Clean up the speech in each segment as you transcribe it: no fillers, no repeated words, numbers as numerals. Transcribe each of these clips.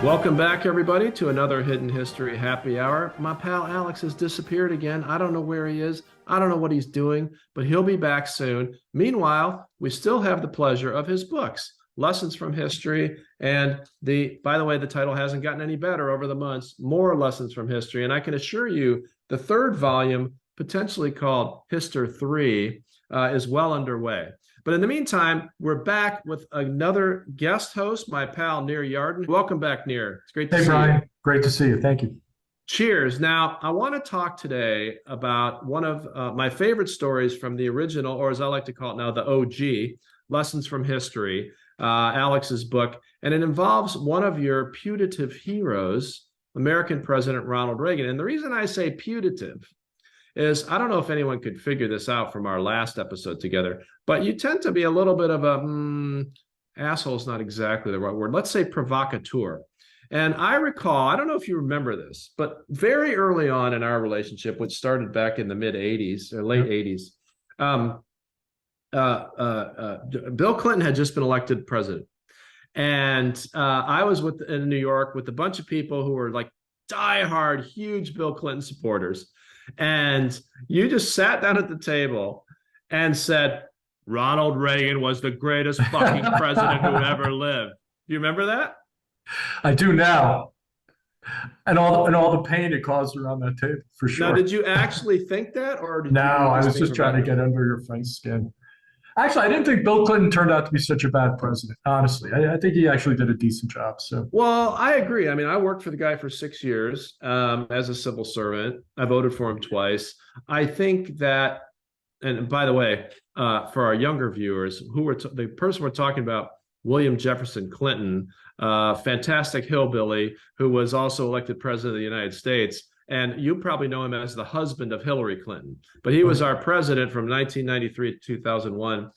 Welcome back, everybody, to another Hidden History Happy Hour. My pal Alex has disappeared again. I don't know where he is. I don't know what he's doing, but he'll be back soon. Meanwhile, we still have the pleasure of his books, Lessons from History, and by the way, the title hasn't gotten any better over the months, More Lessons from History. And I can assure you, the third volume, potentially called History 3, is well underway. But in the meantime, we're back with another guest host, my pal Nir Yarden. Welcome back, Nir. It's great to see you. Hey, Bryan. Great to see you. Thank you. Cheers. Now, I want to talk today about one of my favorite stories from the original, or as I like to call it now, the OG, Lessons from History, Alex's book. And it involves one of your putative heroes, American President Ronald Reagan. And the reason I say putative is I don't know if anyone could figure this out from our last episode together, but you tend to be a little bit of a asshole is not exactly the right word. Let's say provocateur. And I recall, I don't know if you remember this, but very early on in our relationship, which started back in the mid 80s or late 80s, Bill Clinton had just been elected president. And I was in New York with a bunch of people who were like diehard, huge Bill Clinton supporters. And you just sat down at the table and said, Ronald Reagan was the greatest fucking president who ever lived. Do you remember that? I do now. And all the pain it caused around that table, for sure. Now, did you actually think that? Or did no, you I was just trying to get under your friend's skin. Actually, I didn't think Bill Clinton turned out to be such a bad president, honestly. I think he actually did a decent job. So, well, I agree. I mean, I worked for the guy for 6 years as a civil servant. I voted for him twice. I think that, and by the way, for our younger viewers, the person we're talking about, William Jefferson Clinton, fantastic hillbilly who was also elected president of the United States. And you probably know him as the husband of Hillary Clinton, but he was our president from 1993 to 2001.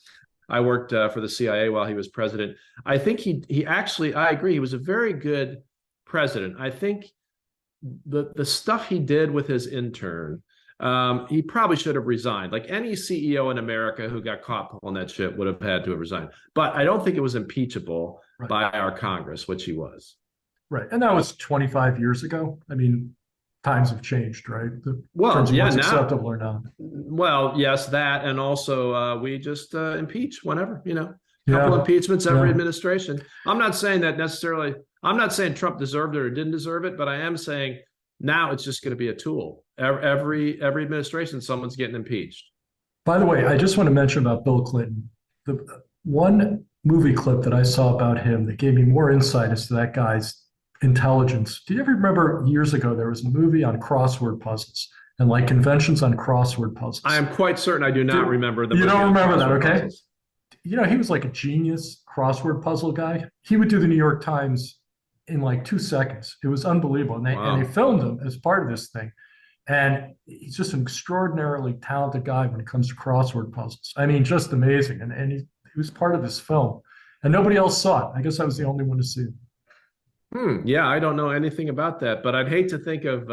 I worked for the CIA while he was president. I think he actually, I agree, he was a very good president. I think the stuff he did with his intern, he probably should have resigned. Like any CEO in America who got caught pulling that shit would have had to have resigned. But I don't think it was impeachable by our Congress, which he was. Right. And that was 25 years ago. I mean, times have changed, right? Well, yeah, what's now, acceptable or not. Well, yes, that, and also we just impeach whenever, couple impeachments every administration. I'm not saying that necessarily. I'm not saying Trump deserved it or didn't deserve it, but I am saying now it's just going to be a tool. Every administration, someone's getting impeached. By the way, I just want to mention about Bill Clinton. The one movie clip that I saw about him that gave me more insight as to that guy's intelligence. Do you ever remember years ago there was a movie on crossword puzzles and like conventions on crossword puzzles? I am quite certain I do not remember the movie. You don't remember that, okay? Puzzles. He was like a genius crossword puzzle guy. He would do the New York Times in like 2 seconds. It was unbelievable. And they filmed him as part of this thing. And he's just an extraordinarily talented guy when it comes to crossword puzzles. I mean, just amazing. And he was part of this film. And nobody else saw it. I guess I was the only one to see it. Yeah, I don't know anything about that, but I'd hate to think of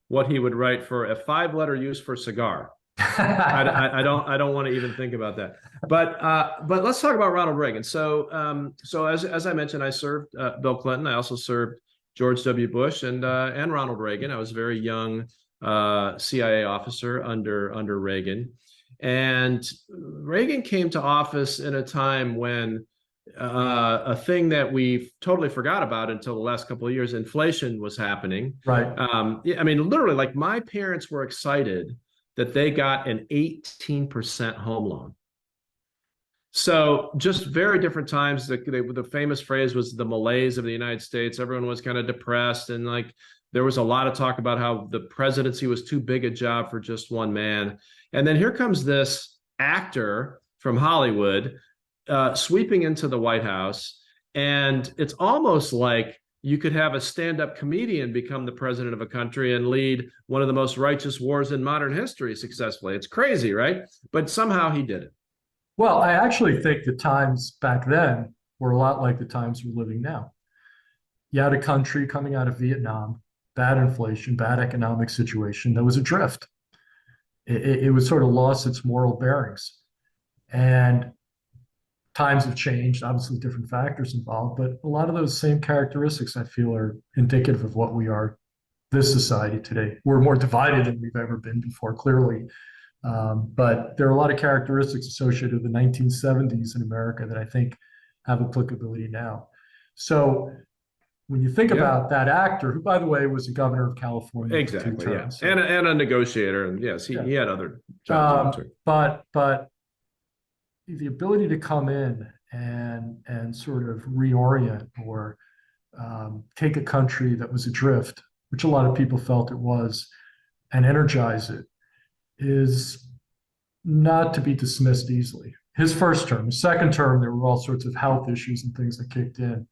what he would write for a 5-letter use for cigar. I don't want to even think about that. But let's talk about Ronald Reagan. So as I mentioned, I served Bill Clinton. I also served George W. Bush and Ronald Reagan. I was a very young CIA officer under Reagan, and Reagan came to office in a time when a thing that we totally forgot about until the last couple of years, inflation was happening. Right. I mean, literally, like my parents were excited that they got an 18% home loan. So just very different times. The famous phrase was the malaise of the United States. Everyone was kind of depressed, and like there was a lot of talk about how the presidency was too big a job for just one man. And then here comes this actor from Hollywood sweeping into the White House, and it's almost like you could have a stand-up comedian become the president of a country and lead one of the most righteous wars in modern history successfully. It's crazy, right? But somehow he did it. Well, I actually think the times back then were a lot like the times we're living now. You had a country coming out of Vietnam, bad inflation, bad economic situation that was adrift. It was sort of lost its moral bearings. And times have changed, obviously different factors involved, but a lot of those same characteristics I feel are indicative of what we are, this society today. We're more divided than we've ever been before, clearly. But there are a lot of characteristics associated with the 1970s in America that I think have applicability now. So when you think about that actor, who, by the way, was a governor of California exactly, for 2 terms, and a negotiator, and yes, he had other jobs. But the ability to come in and sort of reorient or take a country that was adrift, which a lot of people felt it was, and energize it, is not to be dismissed easily. His first term, his second term, there were all sorts of health issues and things that kicked in,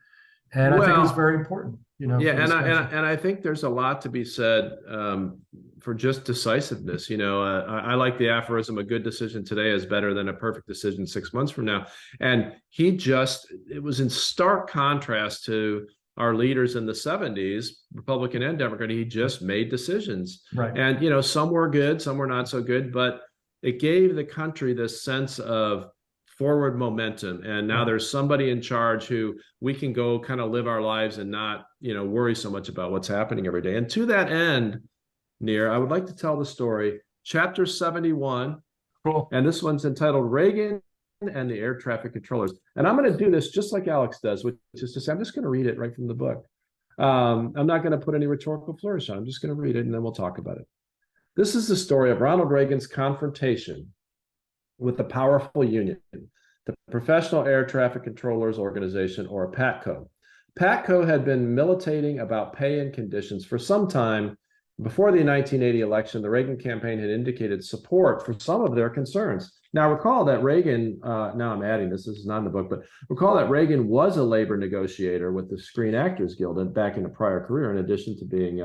and I think it was very important. Yeah, and I think there's a lot to be said for just decisiveness. I like the aphorism: "A good decision today is better than a perfect decision 6 months from now." And it was in stark contrast to our leaders in the 70s, Republican and Democrat. He just made decisions. Right. And, some were good, some were not so good, but it gave the country this sense of forward momentum. And now there's somebody in charge who we can go kind of live our lives and not, worry so much about what's happening every day. And to that end, Nir, I would like to tell the story, chapter 71. Cool. And this one's entitled Reagan and the Air Traffic Controllers. And I'm going to do this just like Alex does, which is to say, I'm just going to read it right from the book. I'm not going to put any rhetorical flourish on. I'm just going to read it, and then we'll talk about it. This is the story of Ronald Reagan's confrontation with the powerful union, the Professional Air Traffic Controllers Organization, or PATCO. PATCO had been militating about pay and conditions for some time. Before the 1980 election, the Reagan campaign had indicated support for some of their concerns. Now, recall that Reagan, now I'm adding this is not in the book, but recall that Reagan was a labor negotiator with the Screen Actors Guild back in a prior career, in addition to being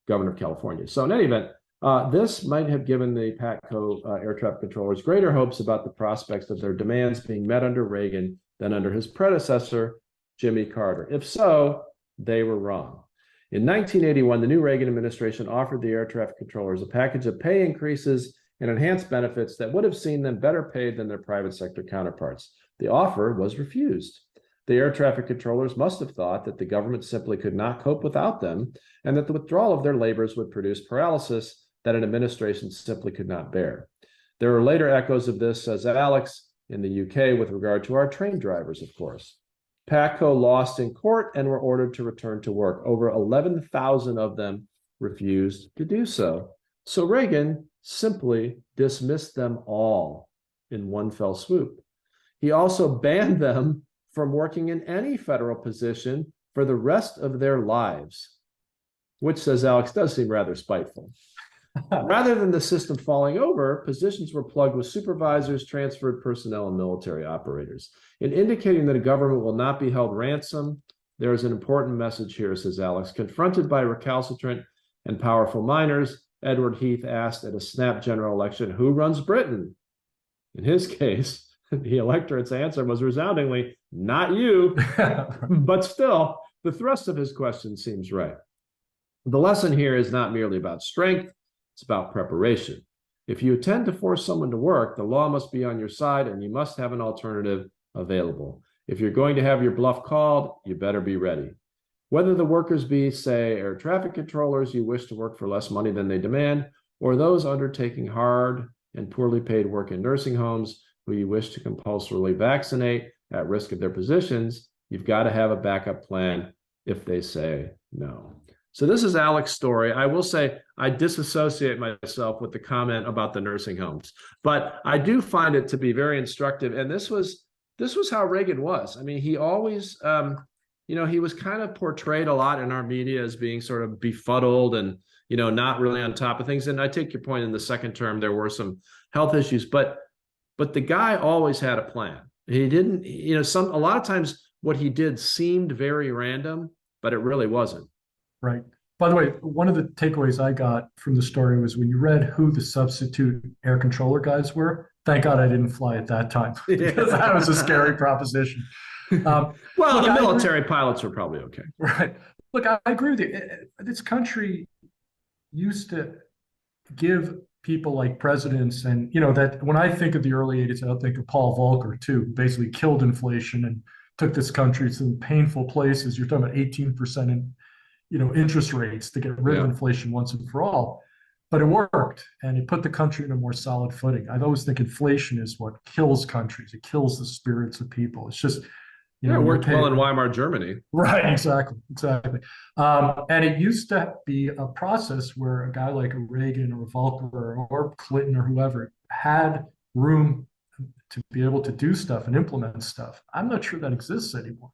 governor of California. So in any event, this might have given the PATCO air traffic controllers greater hopes about the prospects of their demands being met under Reagan than under his predecessor, Jimmy Carter. If so, they were wrong. In 1981, the new Reagan administration offered the air traffic controllers a package of pay increases and enhanced benefits that would have seen them better paid than their private sector counterparts. The offer was refused. The air traffic controllers must have thought that the government simply could not cope without them, and that the withdrawal of their labors would produce paralysis that an administration simply could not bear. There are later echoes of this, says Alex, in the UK with regard to our train drivers, of course. PATCO lost in court and were ordered to return to work. Over 11,000 of them refused to do so. So Reagan simply dismissed them all in one fell swoop. He also banned them from working in any federal position for the rest of their lives, which, says Alex, does seem rather spiteful. Rather than the system falling over, positions were plugged with supervisors, transferred personnel, and military operators. In indicating that a government will not be held ransom, there is an important message here, says Alex. Confronted by recalcitrant and powerful miners, Edward Heath asked at a snap general election, "Who runs Britain?" In his case, the electorate's answer was resoundingly, "Not you." But still, the thrust of his question seems right. The lesson here is not merely about strength, it's about preparation. If you intend to force someone to work, the law must be on your side and you must have an alternative available. If you're going to have your bluff called, you better be ready. Whether the workers be, say, air traffic controllers you wish to work for less money than they demand, or those undertaking hard and poorly paid work in nursing homes who you wish to compulsorily vaccinate at risk of their positions, you've got to have a backup plan if they say no. So this is Alex's story. I will say I disassociate myself with the comment about the nursing homes, but I do find it to be very instructive. And this was how Reagan was. I mean, he always, he was kind of portrayed a lot in our media as being sort of befuddled and, not really on top of things. And I take your point, in the second term, there were some health issues, but the guy always had a plan. He didn't, a lot of times what he did seemed very random, but it really wasn't. Right. By the way, one of the takeaways I got from the story was when you read who the substitute air controller guys were, thank God I didn't fly at that time, because that was a scary proposition. Well, look, the military pilots were probably okay. Right. Look, I agree with you. This country used to give people like presidents, and that when I think of the early 80s, I think of Paul Volcker too, who basically killed inflation and took this country to some painful places. You're talking about 18% in, interest rates to get rid of inflation once and for all. But it worked, and it put the country in a more solid footing. I always think inflation is what kills countries. It kills the spirits of people. It's just, it worked well in Weimar Germany. Right, exactly. And it used to be a process where a guy like a Reagan or a Volcker or Clinton or whoever had room to be able to do stuff and implement stuff. I'm not sure that exists anymore.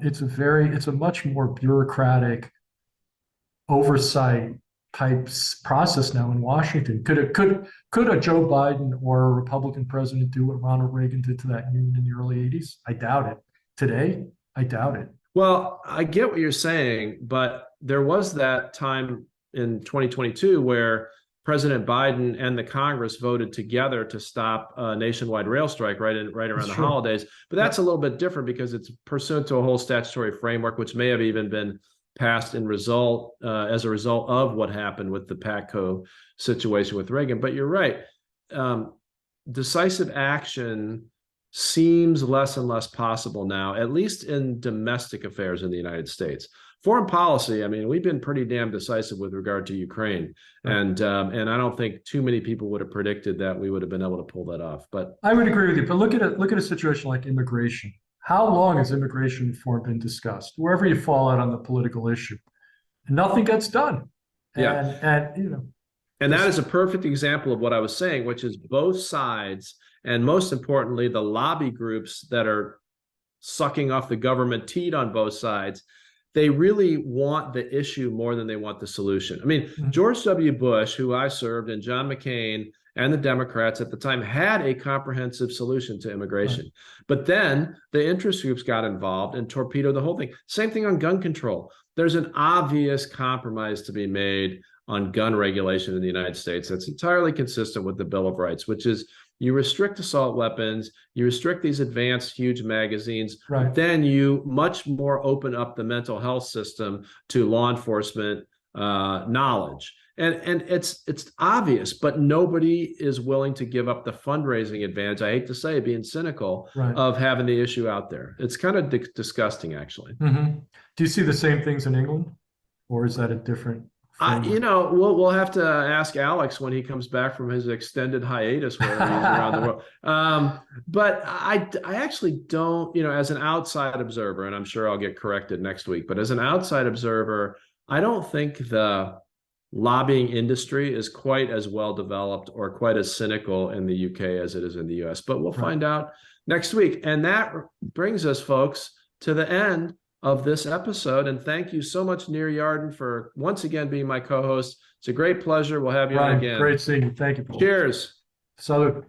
It's a much more bureaucratic oversight type process now in Washington. Could a Joe Biden or a Republican president do what Ronald Reagan did to that union in the early 80s? I doubt it. Today, I doubt it. Well, I get what you're saying, but there was that time in 2022 where President Biden and the Congress voted together to stop a nationwide rail strike right around the holidays. But that's a little bit different because it's pursuant to a whole statutory framework, which may have even been passed as a result of what happened with the PATCO situation with Reagan. But you're right. Decisive action seems less and less possible now, at least in domestic affairs in the United States. Foreign policy, I mean, we've been pretty damn decisive with regard to Ukraine, and I don't think too many people would have predicted that we would have been able to pull that off. But I would agree with you. But look at a situation like immigration. How long has immigration reform been discussed? Wherever you fall out on the political issue, nothing gets done. And that is a perfect example of what I was saying, which is both sides, and most importantly, the lobby groups that are sucking off the government teat on both sides. They really want the issue more than they want the solution. I mean, George W. Bush, who I served, and John McCain and the Democrats at the time had a comprehensive solution to immigration. But then the interest groups got involved and torpedoed the whole thing. Same thing on gun control. There's an obvious compromise to be made on gun regulation in the United States that's entirely consistent with the Bill of Rights, which is you restrict assault weapons, you restrict these advanced huge magazines, then you much more open up the mental health system to law enforcement knowledge. And it's obvious, but nobody is willing to give up the fundraising advantage, I hate to say, being cynical, of having the issue out there. It's kind of disgusting, actually. Do you see the same things in England, or is that a different? We'll have to ask Alex when he comes back from his extended hiatus wherever he's around the world. But I actually don't, as an outside observer, and I'm sure I'll get corrected next week, but as an outside observer, I don't think the lobbying industry is quite as well developed or quite as cynical in the UK as it is in the US. But we'll find out next week. And that brings us, folks, to the end of this episode. And thank you so much, Nir Yarden, for once again being my co-host. It's a great pleasure. We'll have you on again. Great seeing you. Thank you, Paul. Cheers. Salud.